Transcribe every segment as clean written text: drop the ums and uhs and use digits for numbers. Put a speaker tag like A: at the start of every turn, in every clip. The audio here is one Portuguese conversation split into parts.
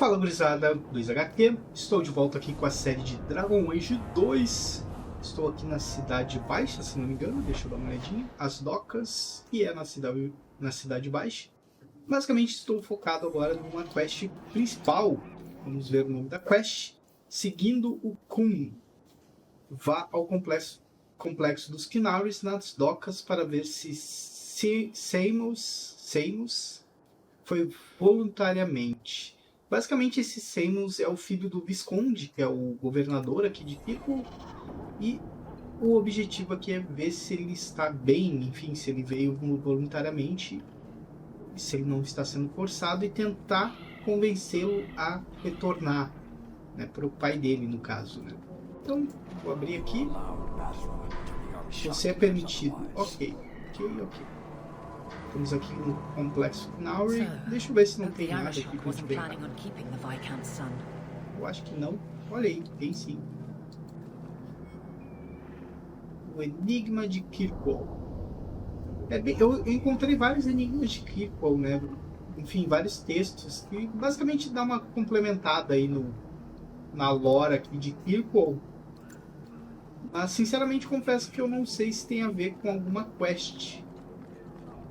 A: Fala gurizada, 2HQ, estou de volta aqui com a série de Dragon Age 2. Estou aqui na Cidade Baixa, se não me engano, deixa eu dar uma olhadinha. As docas, e é na cidade Baixa. Basicamente estou focado agora numa quest principal. Vamos ver o nome da quest. Seguindo o Kun. Vá ao complexo dos Kinaris nas docas para ver se Seimus foi voluntariamente. Basicamente esse Seimus é o filho do Visconde, que é o governador aqui de Pico. E o objetivo aqui é ver se ele está bem, enfim, se ele veio voluntariamente, se ele não está sendo forçado, e tentar convencê-lo a retornar, né, para o pai dele, no caso, né. Então, vou abrir aqui. Você é permitido. Ok. Estamos aqui no complexo Nauri. Deixa eu ver se não tem nada aqui pra gente pegar. Eu acho que não. Olha aí, tem sim. O Enigma de Kirkwall. Eu encontrei vários enigmas de Kirkwall, né? Enfim, vários textos que basicamente dá uma complementada aí na lore aqui de Kirkwall. Mas sinceramente confesso que eu não sei se tem a ver com alguma quest.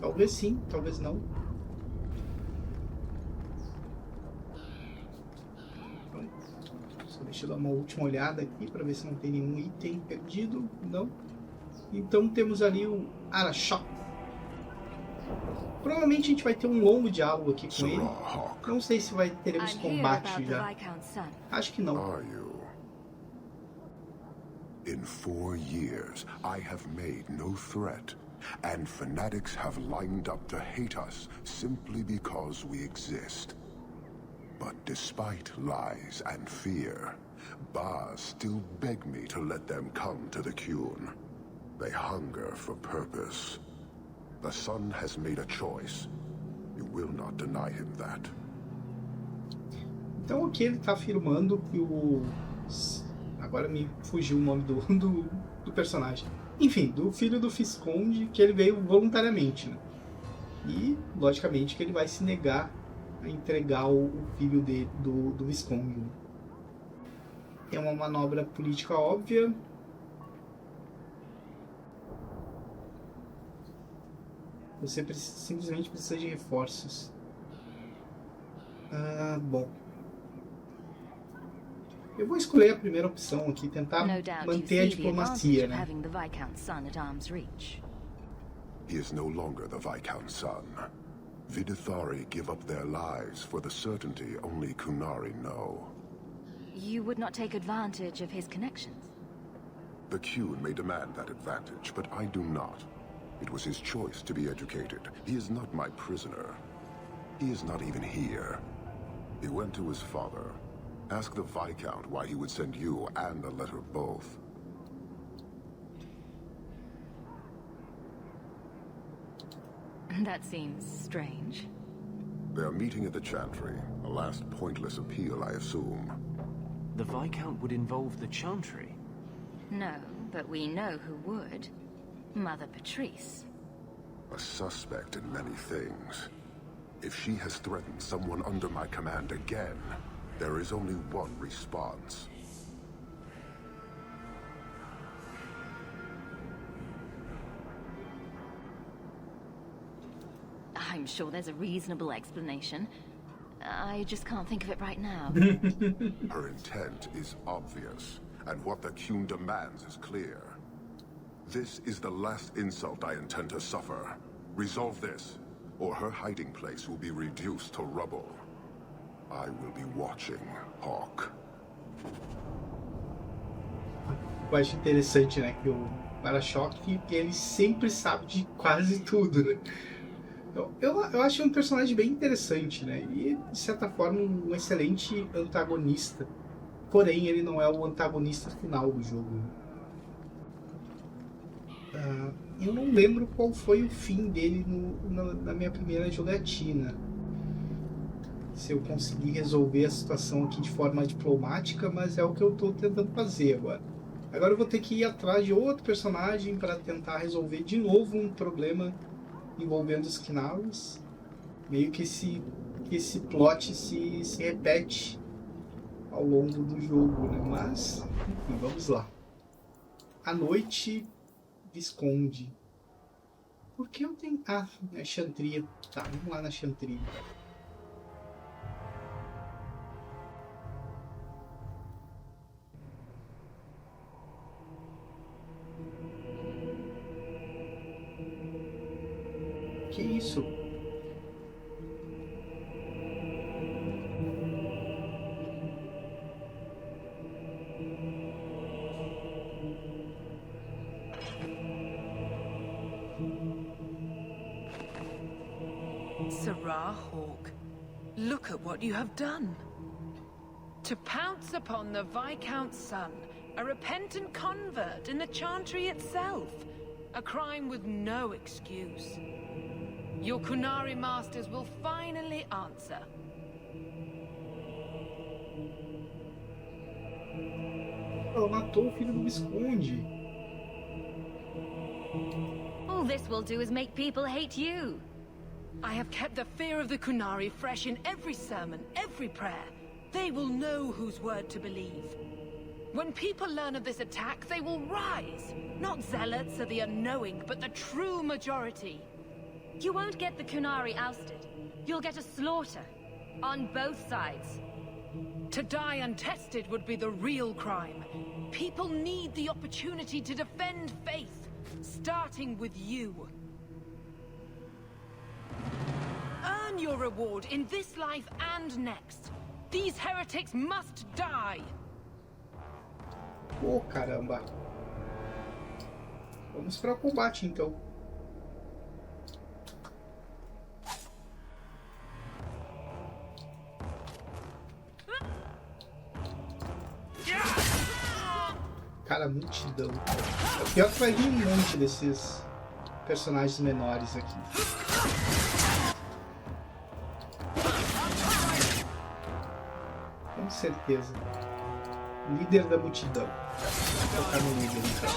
A: Talvez sim, talvez não. Então, só deixa eu dar uma última olhada aqui para ver se não tem nenhum item perdido. Não. Então temos ali o Arashok. Provavelmente a gente vai ter um longo diálogo aqui com ele. Não sei se teremos combate já. Acho que não.
B: In 4 years, I have made no threat, and fanatics have lined up to hate us simply because we exist. But despite lies and fear, Bas still beg me to let them come to the Qun. They hunger for purpose. The son has made a choice. You will not deny him that.
A: Então aqui ele está afirmando que o... Agora me fugiu o nome do personagem. Enfim, do filho do Visconde, que ele veio voluntariamente, né? E, logicamente, que ele vai se negar a entregar o filho do Visconde. É uma manobra política óbvia. Você simplesmente precisa de reforços. Bom. Eu vou escolher a primeira opção aqui, tentar manter a diplomacia, né?
B: He is no longer the Viscount's son. Vidithari give up their lives for the certainty only Kunari know.
C: You would not take advantage of his connections?
B: The Qun may demand that advantage, but I do not. It was his choice to be educated. He is not my prisoner. He is not even here. He went to his father. Ask the Viscount why he would send you and a letter both.
C: That seems strange.
B: They are meeting at the Chantry. A last pointless appeal, I assume.
D: The Viscount would involve the Chantry?
C: No, but we know who would. Mother Patrice.
B: A suspect in many things. If she has threatened someone under my command again, there is only one response.
C: I'm sure there's a reasonable explanation. I just can't think of it right now.
B: Her intent is obvious, and what the Qun demands is clear. This is the last insult I intend to suffer. Resolve this, or her hiding place will be reduced to rubble. I will be watching, Hawk.
A: Eu acho interessante, né, que o Arashok, ele sempre sabe de quase tudo, né? Eu acho um personagem bem interessante, né? E, de certa forma, um excelente antagonista. Porém, ele não é o antagonista final do jogo. Eu não lembro qual foi o fim dele na minha primeira jogatina. Se eu conseguir resolver a situação aqui de forma diplomática, mas é o que eu estou tentando fazer agora. Agora eu vou ter que ir atrás de outro personagem para tentar resolver de novo um problema envolvendo os Kinaris. Meio que esse que esse plot se repete ao longo do jogo, né? Mas, enfim, vamos lá. A noite Visconde. Por que eu tenho... Ah, é Chantria. Tá, vamos lá na Chantria. Que isso?
E: Sirrah Hawk, look at what you have done. To pounce upon the Viscount's son, a repentant convert in the Chantry itself, a crime with no excuse. Your Kunari masters will finally answer.
A: Ela matou o filho do Visconde.
C: All this will do is make people hate you.
E: I have kept the fear of the Kunari fresh in every sermon, every prayer. They will know whose word to believe. When people learn of this attack, they will rise. Not zealots or the unknowing, but the true majority.
C: You won't get the Kunari ousted. You'll get a slaughter. On both sides.
E: To die untested would be the real crime. People need the opportunity to defend faith, starting with you. Earn your reward in this life and next. These heretics must die.
A: Oh, caramba. Vamos para o combate, então. Cara, multidão. É pior que vai vir um monte desses personagens menores aqui. Com certeza. Líder da multidão. Vou colocar no líder, então.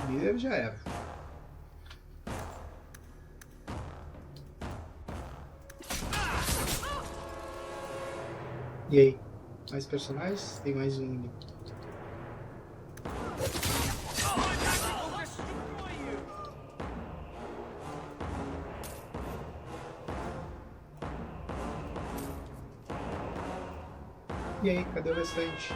A: Líder já era. E aí? Mais personagens? Tem mais um único. E aí, cadê o restante?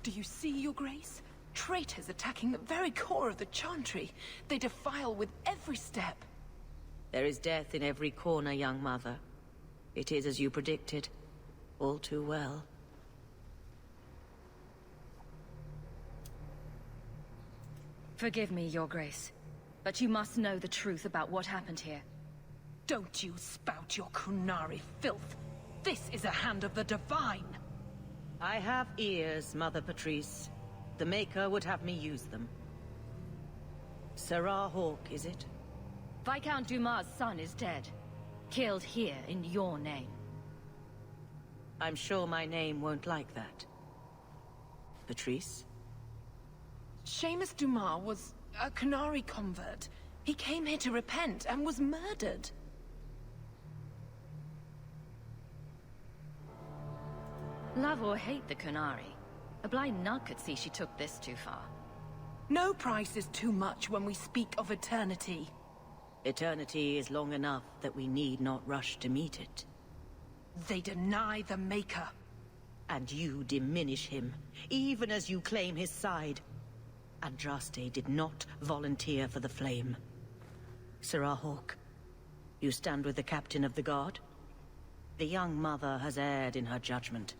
E: Do you see, Your Grace? Traitors attacking the very core of the Chantry. They defile with every step.
F: There is death in every corner, young mother. It is as you predicted. All too well.
C: Forgive me, Your Grace, but you must know the truth about what happened here.
E: Don't you spout your Kunari filth. This is a hand of the divine.
F: I have ears, Mother Patrice. The Maker would have me use them. Sirrah Hawk, is it?
C: Viscount Dumas' son is dead. Killed here in your name.
F: I'm sure my name won't like that. Patrice?
E: Seamus Dumas was a Kunari convert. He came here to repent and was murdered.
C: Love or hate the Kunari, a blind nut could see she took this too far.
E: No price is too much when we speak of eternity.
F: Eternity is long enough that we need not rush to meet it.
E: They deny the Maker.
F: And you diminish him, even as you claim his side. Andraste did not volunteer for the flame. Sirrah Hawk, you stand with the captain of the guard? The young mother has erred in her judgment.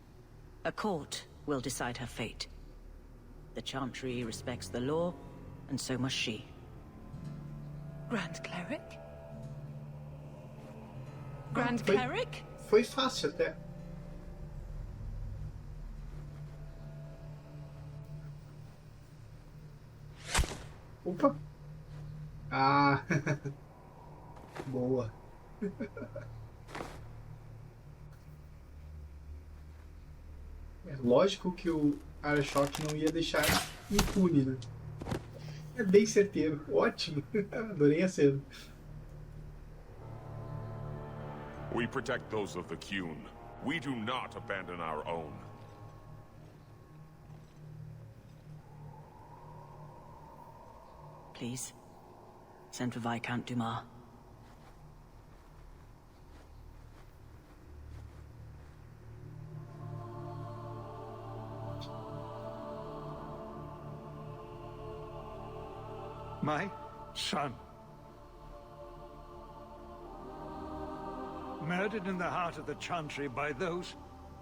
F: A court will decide her fate. The Chantry respects the law, and so must she.
E: Grand Cleric? Grand Cleric?
A: Foi fácil até. Opa! Ah! Boa! É lógico que o Arashock não ia deixar impune, né? É bem certeiro. Ótimo! Adorei a cena.
G: We protect those of the Qun. We do not abandon our own.
F: Please, send for Viscount Dumas.
H: My son. Murdered in the heart of the Chantry by those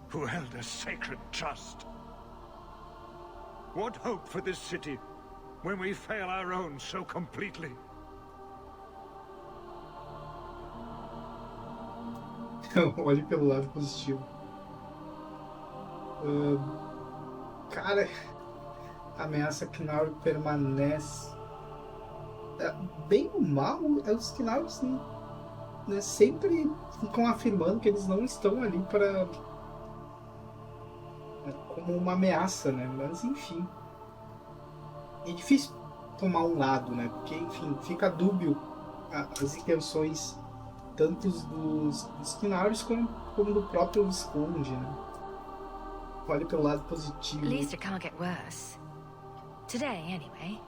H: who held a sacred trust. What hope for this city when we fail our own so completely?
A: Olhe pelo lado positivo. Cara, a ameaça Knaur permanece. Bem ou mal, os Knaurs né, sempre ficam afirmando que eles não estão ali para como uma ameaça, né? Mas enfim, é difícil tomar um lado, né? Porque enfim fica dúbio as intenções tanto dos Knaurs como do próprio Visconde, né? Olhe pelo lado positivo.
C: At least it can't get worse. Today, anyway.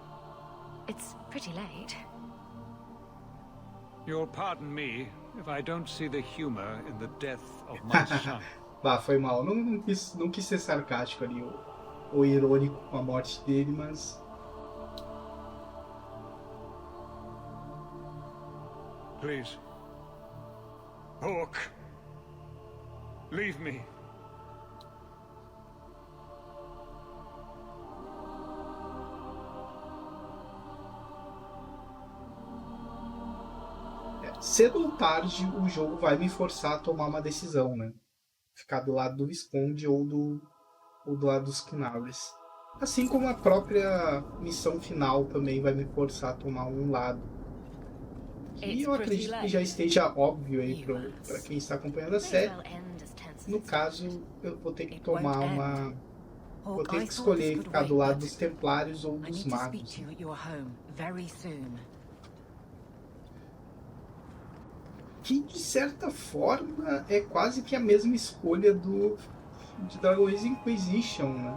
C: It's pretty late.
H: You'll pardon me if I don't see the humor in the death of my son.
A: Bah, foi mal. Não quis ser sarcástico ali ou irônico com a morte dele, mas...
H: Please. Hawk. Leave me.
A: Cedo ou tarde o jogo vai me forçar a tomar uma decisão, né? Ficar do lado do Visconde ou do lado dos Knaurs. Assim como a própria missão final também vai me forçar a tomar um lado. E eu acredito que já esteja óbvio aí para quem está acompanhando a série. No caso, eu vou ter que tomar uma... Vou ter que escolher ficar do lado dos Templários ou dos Magos. Que de certa forma é quase que a mesma escolha de Dragon Age Inquisition, né?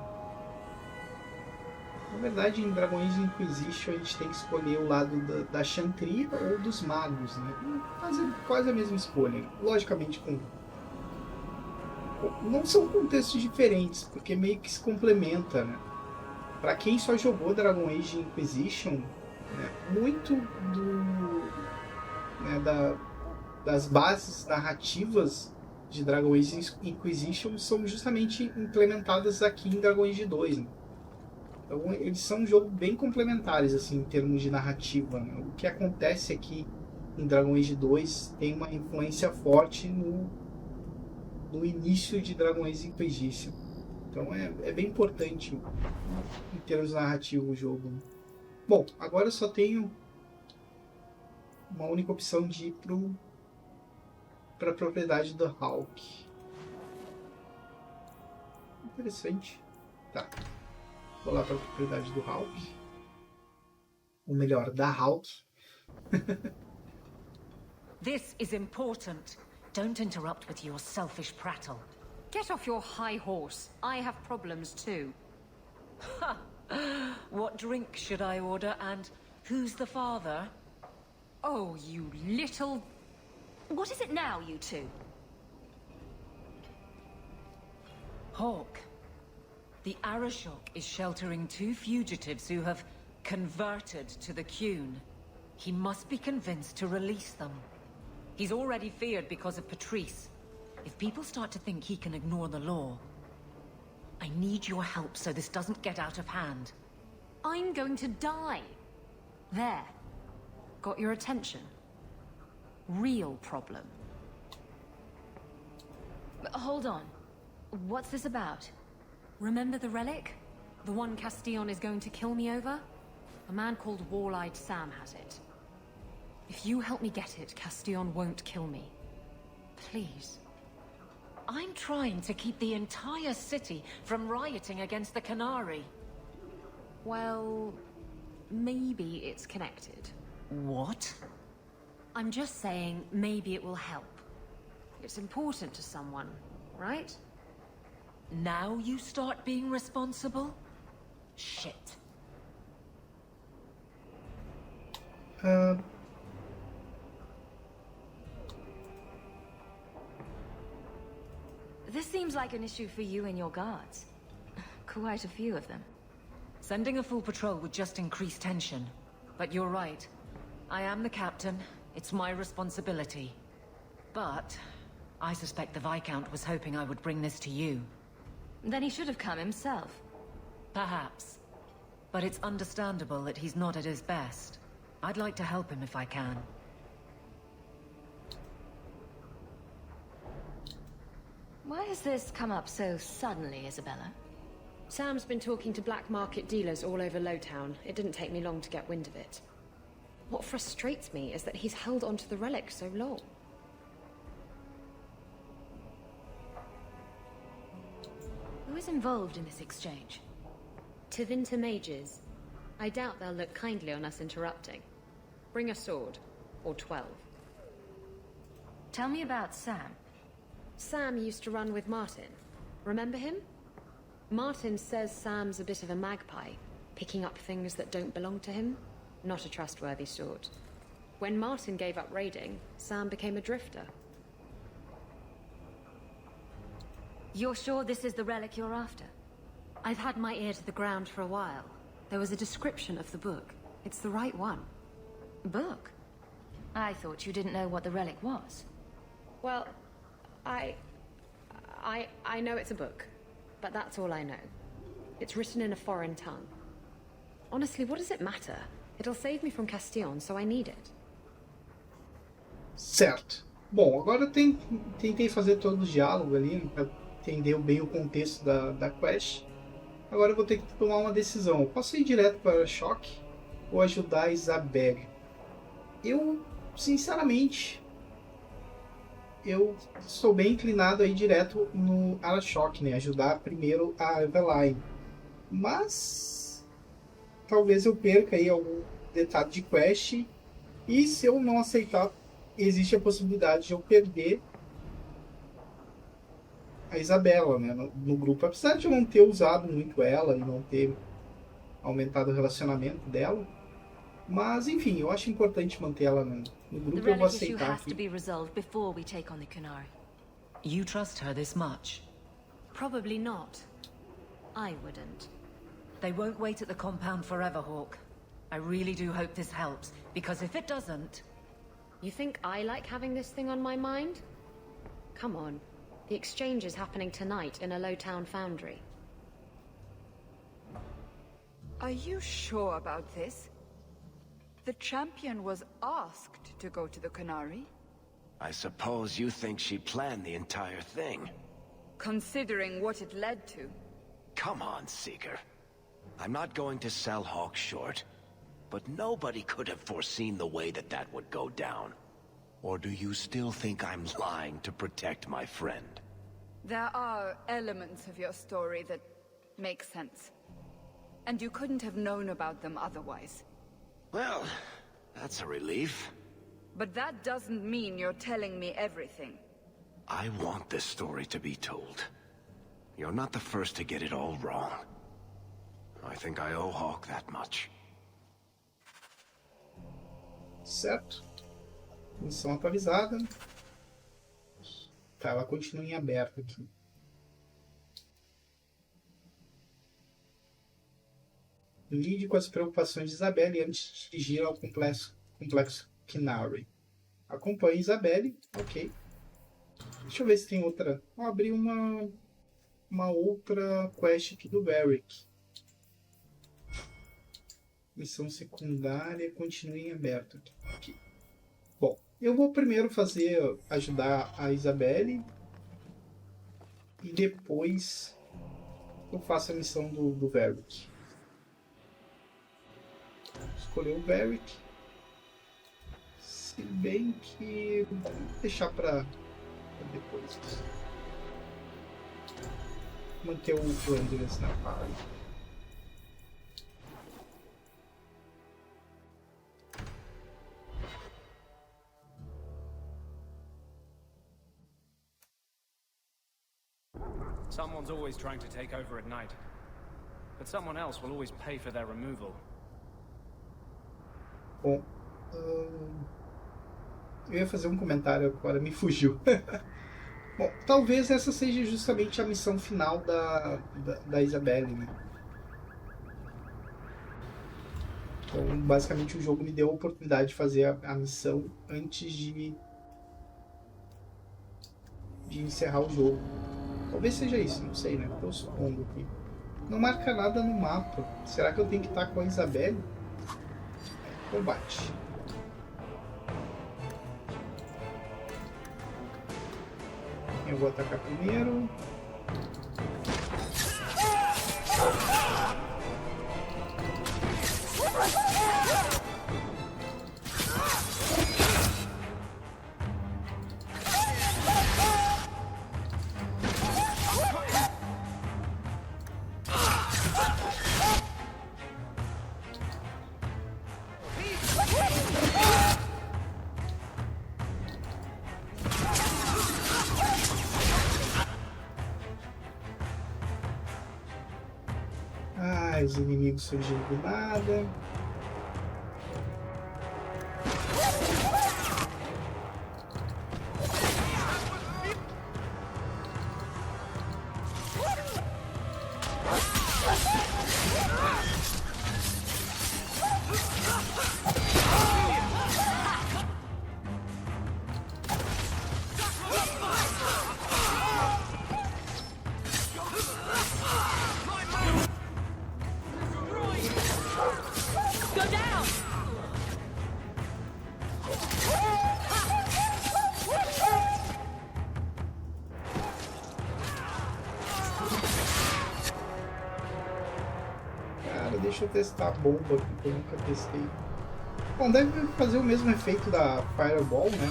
A: Na verdade, em Dragon Age Inquisition a gente tem que escolher o lado da Chantry ou dos magos, né? Quase a mesma escolha. Logicamente, não são contextos diferentes, porque meio que se complementa, né? Para quem só jogou Dragon Age Inquisition, né, muito das bases narrativas de Dragon Age Inquisition são justamente implementadas aqui em Dragon Age 2. Né? Então eles são um jogo bem complementares assim, em termos de narrativa. Né? O que acontece aqui em Dragon Age 2 tem uma influência forte no início de Dragon Age Inquisition. Então é bem importante em termos narrativos o jogo. Né? Bom, agora eu só tenho uma única opção de ir para a propriedade do Hawk. Interessante. Tá. Vou lá para a propriedade do Hawk. Ou melhor, da Hawk.
I: This is important. Don't interrupt with your selfish prattle.
J: Get off your high horse. I have problems too.
I: Ha! What drink should I order and who's the father?
J: Oh, you little...
C: What is it now, you two?
I: Hawk. The Arashok is sheltering two fugitives who have converted to the Qun. He must be convinced to release them. He's already feared because of Patrice. If people start to think he can ignore the law, I need your help so this doesn't get out of hand.
J: I'm going to die. There. Got your attention? Real problem.
C: Hold on. What's this about?
J: Remember the relic? The one Castillon is going to kill me over? A man called Wall-Eyed Sam has it. If you help me get it, Castillon won't kill me. Please.
I: I'm trying to keep the entire city from rioting against the Canary.
J: Well, maybe it's connected.
I: What?
J: I'm just saying maybe it will help. It's important to someone, right?
I: Now you start being responsible? Shit.
C: This seems like an issue for you and your guards. Quite a few of them.
I: Sending a full patrol would just increase tension. But you're right. I am the captain. It's my responsibility. But I suspect the Viscount was hoping I would bring this to you.
C: Then he should have come himself.
I: Perhaps. But it's understandable that he's not at his best. I'd like to help him if I can.
C: Why has this come up so suddenly, Isabella?
J: Sam's been talking to black market dealers all over Lowtown. It didn't take me long to get wind of it. What frustrates me is that he's held onto the relic so long.
C: Who is involved in this exchange?
J: Tevinter mages. I doubt they'll look kindly on us interrupting. Bring a sword. Or 12.
C: Tell me about Sam.
J: Sam used to run with Martin. Remember him? Martin says Sam's a bit of a magpie, picking up things that don't belong to him. Not a trustworthy sort. When Martin gave up raiding, Sam became a drifter.
C: You're sure this is the relic you're after?
J: I've had my ear to the ground for a while. There was a description of the book. It's the right one.
C: Book? I thought you didn't know what the relic was.
J: Well, I know it's a book, but that's all I know. It's written in a foreign tongue. Honestly, what does it matter? It'll save me from Castillon, so I need it.
A: Certo. Bom, agora tentei fazer todo o diálogo ali, né, para entender bem o contexto da quest. Agora eu vou ter que tomar uma decisão. Eu posso ir direto para Choque ou ajudar a Isabelle? Eu, sinceramente, eu estou bem inclinado a ir direto no Choque, né? Ajudar primeiro a Eveline. Mas talvez eu perca aí algum detalhe de quest. E se eu não aceitar, existe a possibilidade de eu perder a Isabela, né, no grupo. Apesar de eu não ter usado muito ela e não ter aumentado o relacionamento dela. Mas, enfim, eu acho importante manter ela no grupo. Eu vou aceitar aqui.
I: You trust her this much?
J: Probably not. I wouldn't.
I: They won't wait at the compound forever, Hawk. I really do hope this helps, because if it doesn't...
J: You think I like having this thing on my mind? Come on. The exchange is happening tonight in a Lowtown foundry.
K: Are you sure about this? The champion was asked to go to the Canary.
L: I suppose you think she planned the entire thing.
K: Considering what it led to.
L: Come on, Seeker. I'm not going to sell Hawk short, but nobody could have foreseen the way that would go down. Or do you still think I'm lying to protect my friend?
K: There are elements of your story that make sense. And you couldn't have known about them otherwise.
L: Well, that's a relief.
K: But that doesn't mean you're telling me everything.
L: I want this story to be told. You're not the first to get it all wrong. I think I owe Hawk that much.
A: Certo. Missão atualizada. Tá, ela continua em aberto aqui. Lide com as preocupações de Isabelle antes de dirigir ao complexo Kinari. Acompanhe Isabelle. Ok. Deixa eu ver se tem outra. Vou abrir uma outra quest aqui do Varric. Missão secundária. Continue em aberto. Aqui. Bom, eu vou primeiro ajudar a Isabelle. E depois eu faço a missão do Varric. Escolher o Varric. Se bem que vou deixar para depois. Manter o Andreas na party.
D: Someone's always trying to take over at night, but someone else will always pay for their removal.
A: Bom, eu ia fazer um comentário agora, me fugiu. Bom, talvez essa seja justamente a missão final da Isabelle, né? Então, basicamente, o jogo me deu a oportunidade de fazer a missão antes de encerrar o jogo. Talvez seja isso, não sei, né? Estou supondo aqui. Não marca nada no mapa. Será que eu tenho que estar com a Isabelle? Combate. Eu vou atacar primeiro. Os inimigos surgindo do nada. Deixa eu testar a bomba aqui que eu nunca testei. Bom, deve fazer o mesmo efeito da Fireball, né?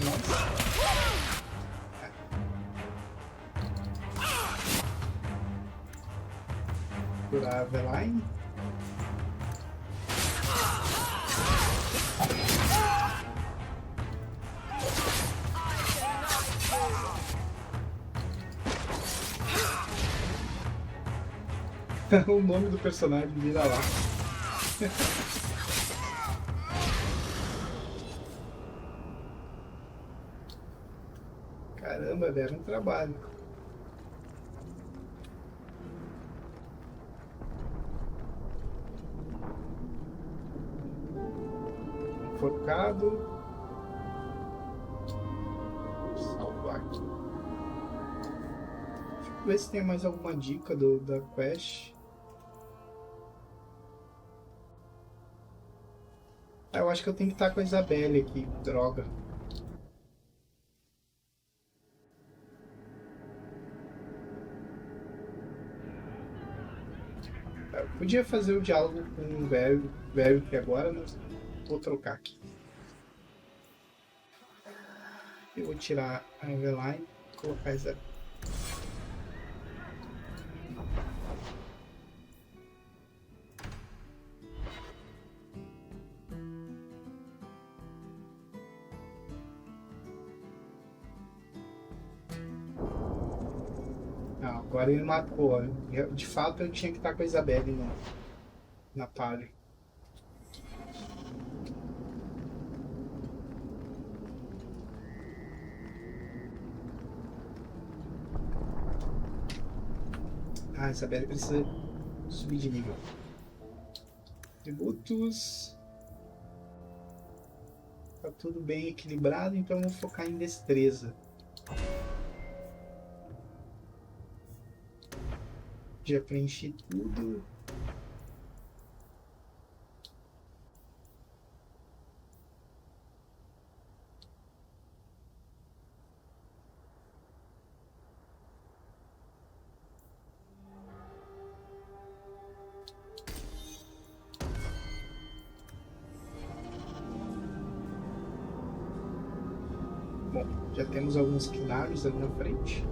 A: Curar a Aveline. O nome do personagem vira lá. Caramba, deram um trabalho. Enforcado. Salvar aqui. Deixa eu ver se tem mais alguma dica da quest. Eu acho que eu tenho que estar com a Isabelle aqui, droga. Eu podia fazer o diálogo com o velho aqui agora, mas vou trocar aqui. Eu vou tirar a Eveline e colocar a Isabelle. Agora ele marcou. De fato, eu tinha que estar com a Isabelle na party. A Isabelle precisa subir de nível. Atributos. Tá tudo bem equilibrado, então vou focar em destreza. Já preenchi tudo. Bom, já temos alguns pilares ali na frente.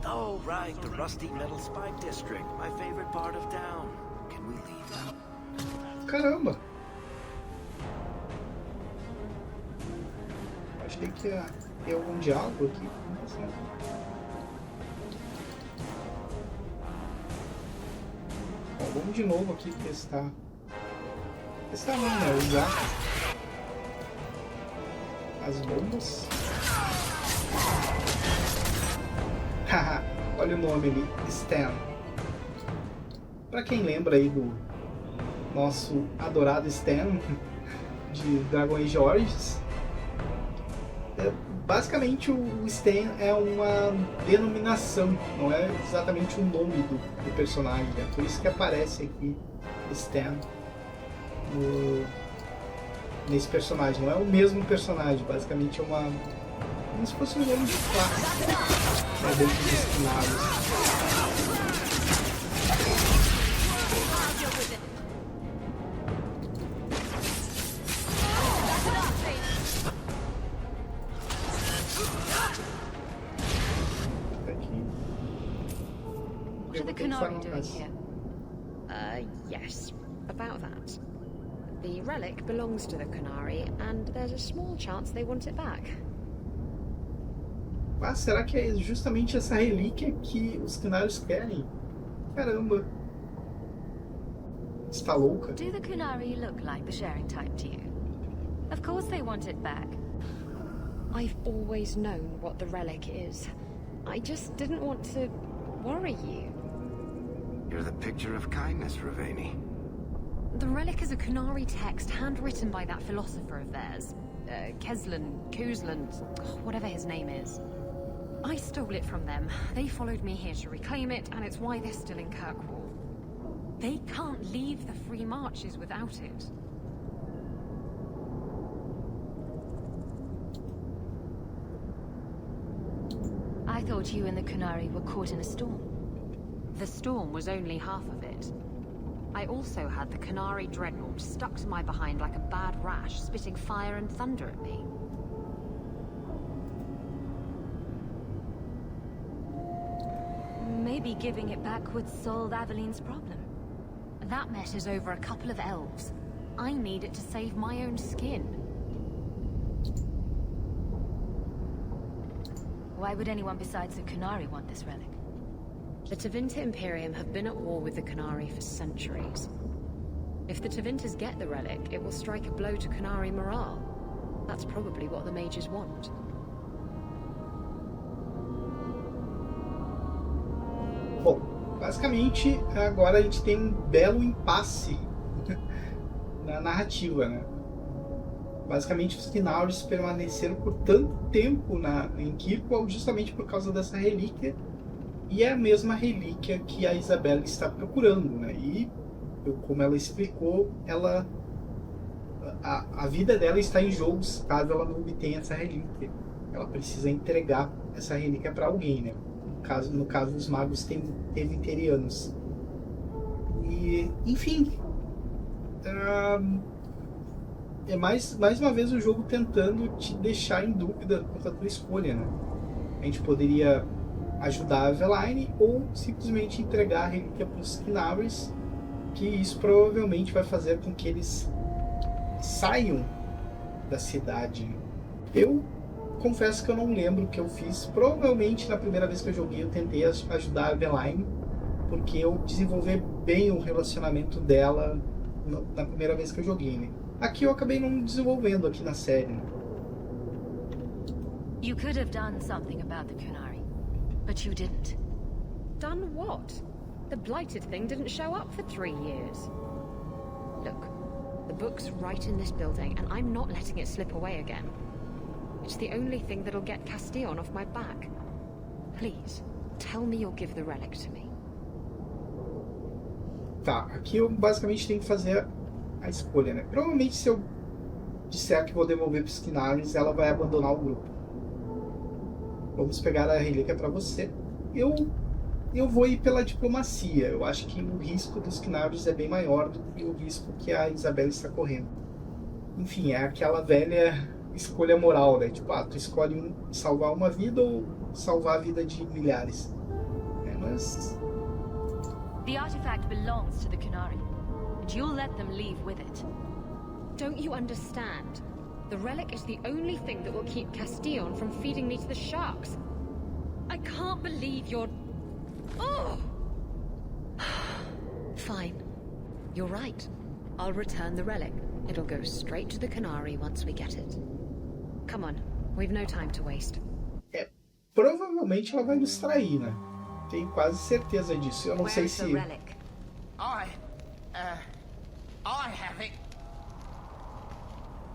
L: Oh, right, the rusty metal spike district, my favorite part of town. Can we leave now?
A: Caramba! Achei que ia ter algum diálogo aqui. Bom, vamos de novo aqui testar. Testar não, né? Usar as bombas. Olha o nome ali, Stan. Pra quem lembra aí do nosso adorado Stan de Dragon Age Origins, basicamente o Stan é uma denominação, não é exatamente o nome do personagem. É por isso que aparece aqui Stan nesse personagem. Não é o mesmo personagem, basicamente é como se fosse um nome de classe, né, dentro dos cenários.
C: What are the Canary doing here?
J: Yes, about that. The relic belongs to the Canary, and there's a small chance they want it back.
A: Ah, será que é justamente essa relíquia que os Canários querem? Caramba! Está louca?
C: Do the Canary look like the sharing type to you? Of course they want it back.
J: I've always known what the relic is. I just didn't want to worry you.
L: You're the picture of kindness, Ravani.
J: The relic is a Canary text handwritten by that philosopher of theirs. Kuzland, whatever his name is. I stole it from them. They followed me here to reclaim it, and it's why they're still in Kirkwall. They can't leave the Free Marches without it.
C: I thought you and the Canary were caught in a storm.
J: The storm was only half of it. I also had the Canary Dreadnought stuck to my behind like a bad rash, spitting fire and thunder at me.
C: Maybe giving it back would solve Aveline's problem.
J: That matters over a couple of elves. I need it to save my own skin.
C: Why would anyone besides the Canary want this relic?
J: The Tevinter Imperium have been at war with the Canary for centuries. If the Tevinters get the relic, it will strike a blow to Canary morale. That's probably what the mages want.
A: Bom, basicamente agora a gente tem um belo impasse na narrativa, né? Basicamente os Canarys permaneceram por tanto tempo em Kirkwall justamente por causa dessa relíquia, e é a mesma relíquia que a Isabela está procurando, né? E como ela explicou, a vida dela está em jogo caso ela não obtenha essa relíquia. Ela precisa entregar essa relíquia para alguém, né? No caso dos magos tevinterianos. E, enfim, é mais uma vez o jogo tentando te deixar em dúvida quanto à tua escolha, né? A gente poderia ajudar a Aveline ou simplesmente entregar a relíquia para os Canarys, que isso provavelmente vai fazer com que eles saiam da cidade. Eu confesso que eu não lembro o que eu fiz. Provavelmente na primeira vez que eu joguei eu tentei ajudar a Aveline, porque eu desenvolvi bem o relacionamento dela na primeira vez que eu joguei, né? Aqui eu acabei não desenvolvendo aqui na série, né?
C: You could have done something about the Canary, but you didn't.
J: Done what? The blighted thing didn't show up for 3 years. Look, the book's right in this building, and I'm not letting it slip away again. It's the only thing that'll get Castillon off my back. Please, tell me you'll give the relic to me.
A: Tá, aqui eu basicamente tenho que fazer a escolha, né? Provavelmente se eu disser que vou devolver para os Kinaris, ela vai abandonar o grupo. Vamos pegar a relíquia para você. Eu vou ir pela diplomacia. Eu acho que o risco dos Kinaris é bem maior do que o risco que a Isabela está correndo. Enfim, é aquela velha escolha moral, né? Tipo, tu escolhe salvar uma vida ou salvar a vida de milhares. Mas...
C: The artifact belongs to the Qunari, and you'll let them leave with it.
J: Don't you understand? The relic is the only thing that will keep Castillon from feeding me to the sharks. I can't believe you're... Oh! Fine. You're right. I'll return the relic. It'll go straight to the Qunari once we get it. Come on, we've no time to waste.
A: Provavelmente ela vai nos trair, né? Tenho quase certeza disso. Eu não sei se...
M: I have it.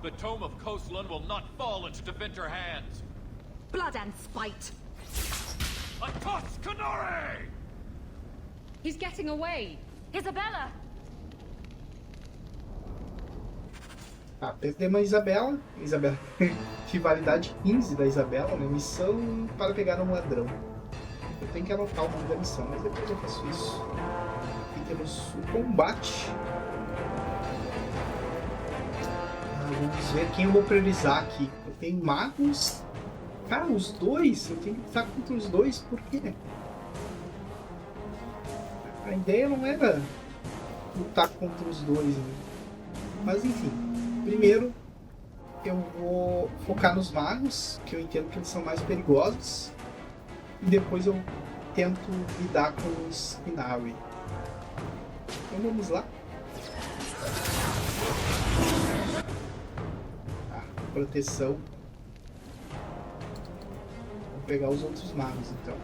N: The Tome of Coastland will not fall into defender hands.
J: Blood and spite.
N: A toss, Qunari!
J: He's getting away.
C: Isabella!
A: Ah, perdemos a Isabela. Rivalidade 15 da Isabela, né? Missão para pegar um ladrão. Eu tenho que anotar o nome da missão, mas depois eu faço isso. Aqui temos o combate. Vamos ver quem eu vou priorizar aqui. Eu tenho magos. Cara, os dois. Eu tenho que lutar contra os dois. Por quê? A ideia não era lutar contra os dois, né? Mas enfim. Primeiro eu vou focar nos magos, que eu entendo que eles são mais perigosos. E depois eu tento lidar com os Qunari. Então vamos lá. Proteção. Vou pegar os outros magos então.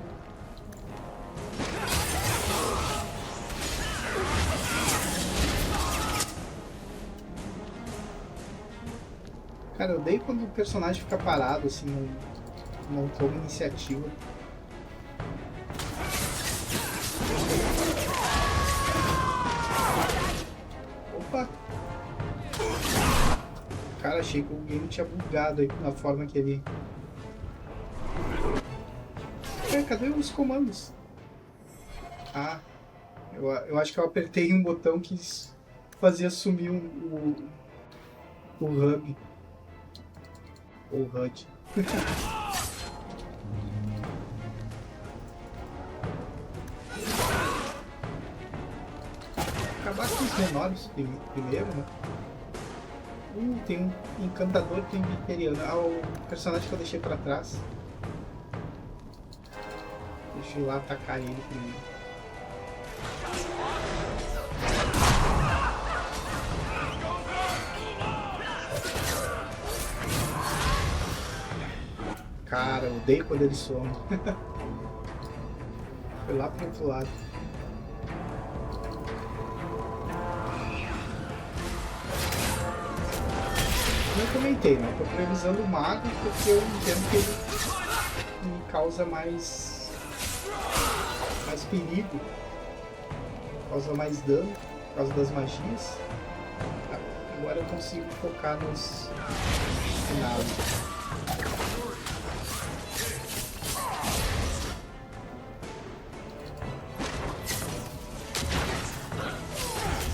A: Cara, eu odeio quando o personagem fica parado assim, não toma iniciativa. Opa! Cara, achei que o game tinha bugado aí na forma que ele... Cadê os comandos? Ah, eu acho que eu apertei um botão que fazia sumir o hub. Ou HUD. Acabar com os menores primeiro, né? Tem um encantador que tem viteriano. Ah, o personagem que eu deixei pra trás. Deixa eu lá atacar ele primeiro. Cara, eu odeio quando ele some. Foi lá pro outro lado. Eu comentei, né? Tô priorizando o mago porque eu entendo que ele me causa mais perigo, causa mais dano por causa das magias. Agora eu consigo focar nos finais.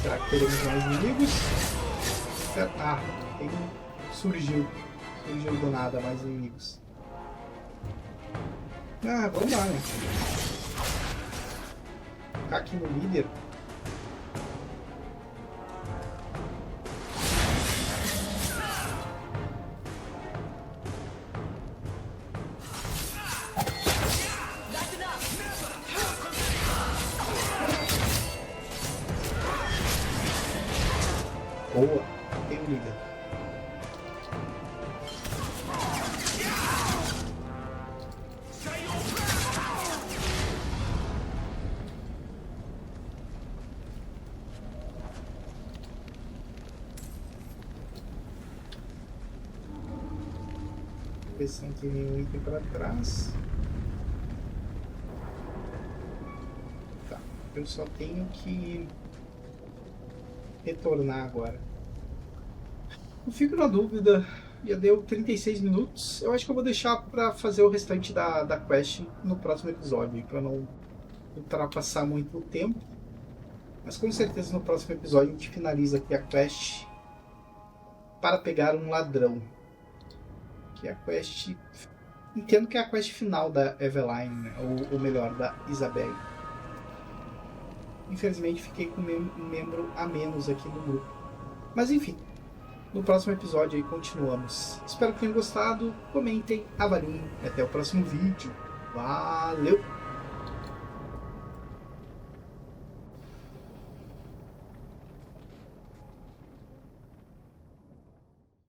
A: Será que teremos mais inimigos? Ah, surgiu do nada mais inimigos. Ah, vamos lá, né? Ficar aqui no líder. Boa, tem um líder. ver se não tem nenhum item para trás. Tá, eu só tenho que retornar agora. Eu fico na dúvida, já deu 36 minutos. Eu acho que eu vou deixar para fazer o restante da quest no próximo episódio, para não ultrapassar muito o tempo. Mas com certeza no próximo episódio a gente finaliza aqui a quest para pegar um ladrão. Que é a quest... Entendo que é a quest final da Eveline, né? Ou melhor, da Isabelle. Infelizmente fiquei com um membro a menos aqui no grupo. Mas enfim, no próximo episódio aí continuamos. Espero que tenham gostado, comentem, avaliem e até o próximo vídeo. Valeu!